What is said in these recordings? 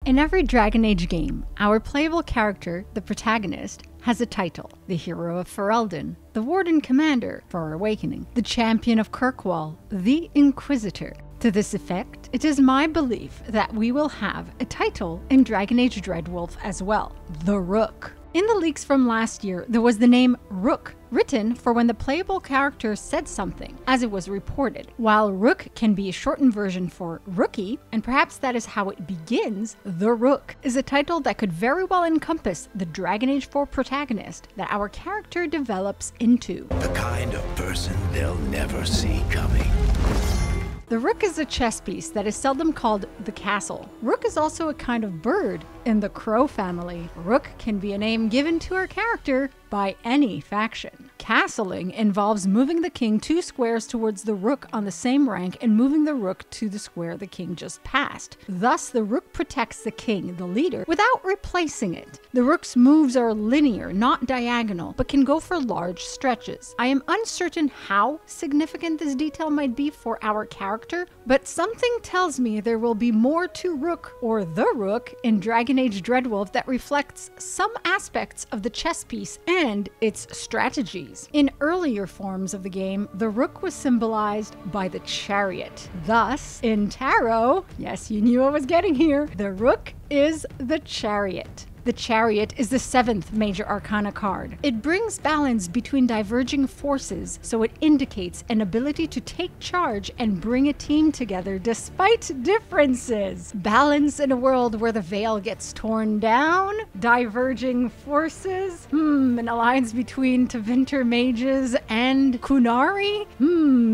In every Dragon Age game, our playable character, the protagonist, has a title: the Hero of Ferelden, the Warden Commander for Awakening, the Champion of Kirkwall, the Inquisitor. To this effect, it is my belief that we will have a title in Dragon Age Dreadwolf as well: the Rook. In the leaks from last year, there was the name Rook written for when the playable character said something, as it was reported. While Rook can be a shortened version for Rookie, and perhaps that is how it begins, the Rook is a title that could very well encompass the Dragon Age 4 protagonist that our character develops into. The kind of person they'll never see coming. The Rook is a chess piece that is seldom called the castle. Rook is also a kind of bird in the crow family. Rook can be a name given to our character by any faction. Castling involves moving the king 2 squares towards the rook on the same rank and moving the rook to the square the king just passed. Thus, the rook protects the king, the leader, without replacing it. The rook's moves are linear, not diagonal, but can go for large stretches. I am uncertain how significant this detail might be for our character, but something tells me there will be more to Rook, or the Rook, in Dragon Age Dreadwolf that reflects some aspects of the chess piece and its strategies. In earlier forms of the game, the Rook was symbolized by the Chariot. Thus, in Tarot, yes, you knew I was getting here, the Rook is the Chariot. The Chariot is the 7th Major Arcana card. It brings balance between diverging forces, so it indicates an ability to take charge and bring a team together despite differences. Balance in a world where the veil gets torn down, diverging forces, an alliance between Tevinter mages and Kunari,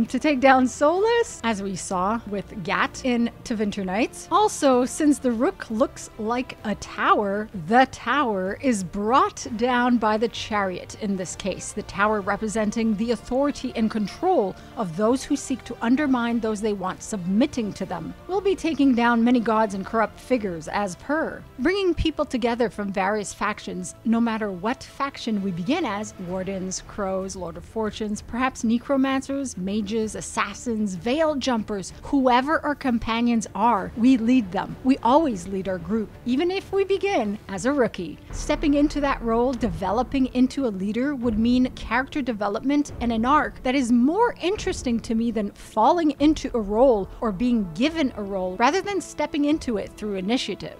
to take down Solus, as we saw with Gat in Tevinter Knights. Also, since the Rook looks like a tower, the tower is brought down by the Chariot in this case, the tower representing the authority and control of those who seek to undermine those they want submitting to them. We'll be taking down many gods and corrupt figures as per, bringing people together from various factions, no matter what faction we begin as: Wardens, Crows, Lord of Fortunes, perhaps Necromancers, Mages, Assassins, Veil Jumpers, whoever our companions are, we lead them. We always lead our group, even if we begin as a rookie. Stepping into that role, developing into a leader, would mean character development and an arc that is more interesting to me than falling into a role or being given a role rather than stepping into it through initiative.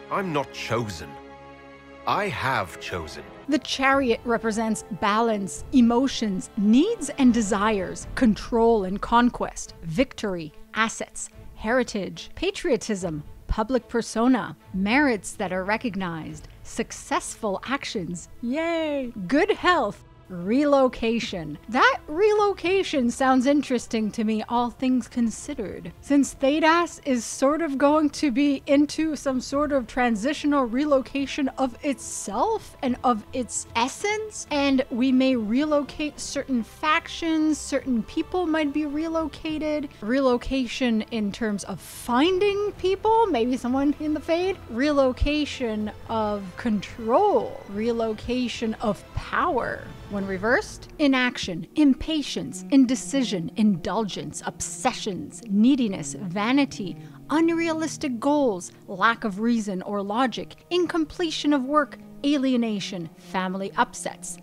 I'm not chosen. I have chosen. The Chariot represents balance, emotions, needs and desires, control and conquest, victory, assets, heritage, patriotism, public persona, merits that are recognized, successful actions, yay, good health, relocation. That relocation sounds interesting to me, all things considered. Since Thedas is sort of going to be into some sort of transitional relocation of itself and of its essence, and we may relocate certain factions, certain people might be relocated. Relocation in terms of finding people, maybe someone in the Fade. Relocation of control. Relocation of power. When reversed, inaction, impatience, indecision, indulgence, obsessions, neediness, vanity, unrealistic goals, lack of reason or logic, incompletion of work, alienation, family upsets.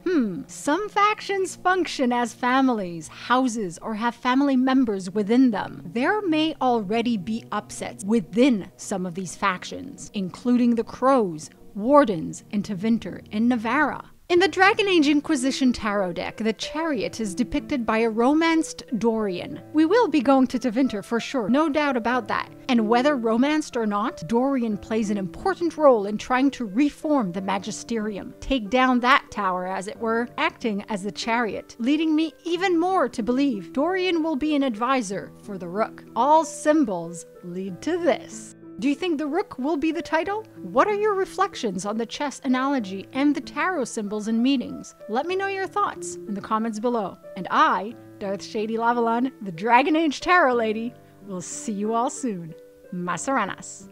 Some factions function as families, houses, or have family members within them. There may already be upsets within some of these factions, including the Crows, Wardens, and Tevinter in Navarra. In the Dragon Age Inquisition Tarot deck, the Chariot is depicted by a romanced Dorian. We will be going to Tevinter for sure, no doubt about that. And whether romanced or not, Dorian plays an important role in trying to reform the Magisterium, take down that tower as it were, acting as the Chariot, leading me even more to believe Dorian will be an advisor for the Rook. All symbols lead to this. Do you think the Rook will be the title? What are your reflections on the chess analogy and the tarot symbols and meanings? Let me know your thoughts in the comments below. And I, DarthShadie Lavellan, the Dragon Age Tarot Lady, will see you all soon. Masaranas.